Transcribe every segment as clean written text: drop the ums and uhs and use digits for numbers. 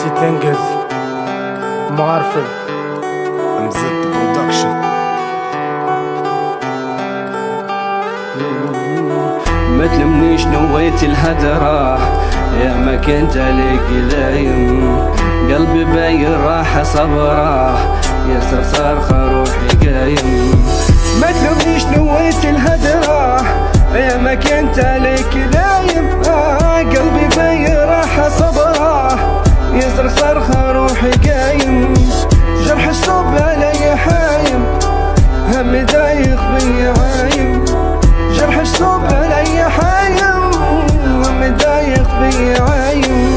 سي تنجز معرفل MZ برودكشن. ما تلمنيش نويت الهدرة يا ما كنت عليك لايم، قلبي باين راح صبره يسر صرخة روحي قايم. ما تلمنيش نويت الهدرة يا ما كنت عليك لايم، قلبي باين راح صبره يسر صرخة روحي قايم. جرح الصوب علي حايم، هم دايخ في عايم. جرح الصوب علي حايم، هم دايخ في عايم.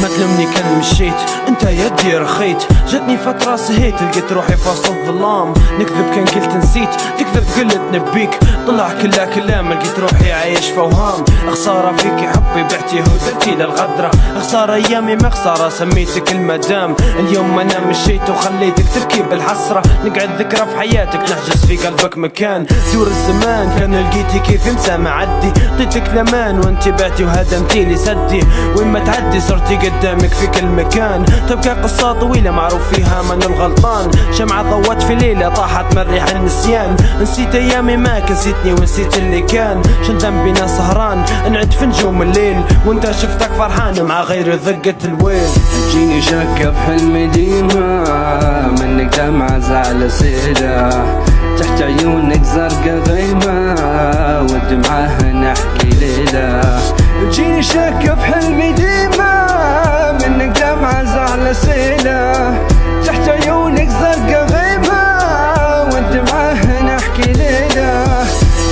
ما تلمني كان مشيت انت يدي رخيت، جتني فترة سهيت لقيت روحي في وسط الظلام. نكذب كان قلت نسيت، تكذب قلت نبيك، طلع كلها كلام لقيت روحي عايش في اوهام. خسارة فيكي حبي بعتي هدرتي للغدرة، خسارة ايامي ما خسارة سميتك المدام. اليوم انا مشيت وخليتك تبكي بالحسرة، نقعد ذكرى في حياتك نحجز في قلبك مكان. دور الزمان كان لقيتي كيف انسى معدي، طيتك لمان وانت بعتي وهدمتي لي سدي. وين ما تعدي صرتي قدامك في كل مكان، تبقى قصة طويلة معروف فيها من الغلطان. شمعة ضوت في ليلة طاحت من ريح النسيان، نسيت ايامي معك نسيتني ونسيت اللي كان. شن ذنبي انا سهران نعد في نجوم الليل، وانت شفتك فرحان مع غير ذقة الويل. جيني شكة في حلمي ديما، منك دمعة زعل سيلة، تحت عيونك زرقة غيمة والدمعة نحكي ليلة. جيني شكة في حلمي ديما، منك دمعة زعل سيلة، تحت عيونك زرقة غيمة والدمعة نحكي ليلة.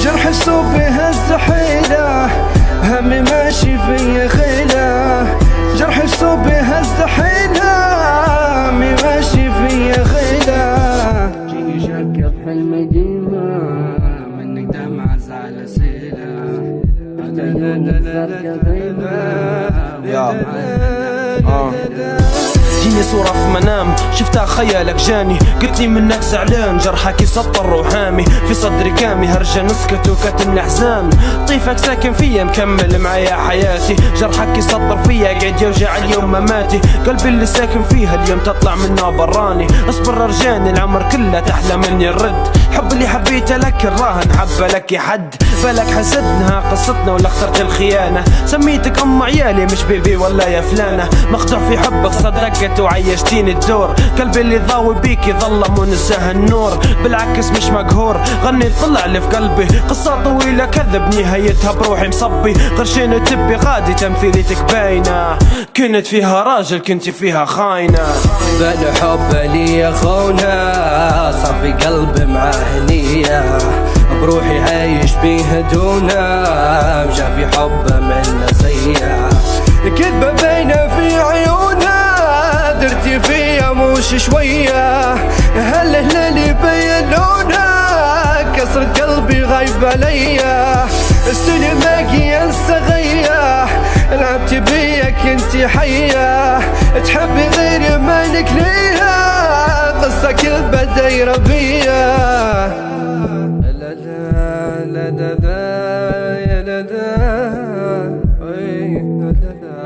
جرح الصوب هز حيلة، همي ماشي في خيلة. جرح الصوب هز حيلة، همي ماشي في خيلة. جيني شكة في حلمي ديما، منك دمعة زعل سيلة، جيني صورة في منام شفتها خيالك جاني، قلتلي منك زعلان جرحك يسطر روحامي. في صدري كامي هرجة نسكت وكتم الأحزان، طيفك ساكن فيا مكمل معايا حياتي. جرحك يسطر فيا قاعد يوجع اليوم مماتي، قلبي اللي ساكن فيها اليوم تطلع منه براني. اصبر رجاني العمر كله تحلى مني الرد، حب اللي حبيته لك الراهن حبه لك يحد. بالك حسدنها قصتنا ولا اخترت الخيانة، سميتك ام عيالي مش بيبي ولا يا فلانة. مخدوع في حبك صدقت وعيشتيني الدور، قلبي اللي ضاوي بيك يظلم ونساه النور. بالعكس مش مقهور غني طلع اللي في قلبي، قصة طويلة كذب نهايتها بروحي مصبي. قرشين تبي غادي تمثيلتك باينة، كنت فيها راجل كنت فيها خاينة. بلا حب لي يا خونا، صار في قلبي معاه نية، بروحي عايش بيه دونا، جا في حب من زيها. كذبة باينة في عيونها، درتي فيا مش شوية، هالهلالي بينونا، كسر قلبي غايب عليا. السنة باقي انسى غيا، لعبتي بيا كنتي حية، تحبي غيري مالك ليها، قصة كذبة دايرة بيا. لا لا لا لا لا يا لا لا لا لا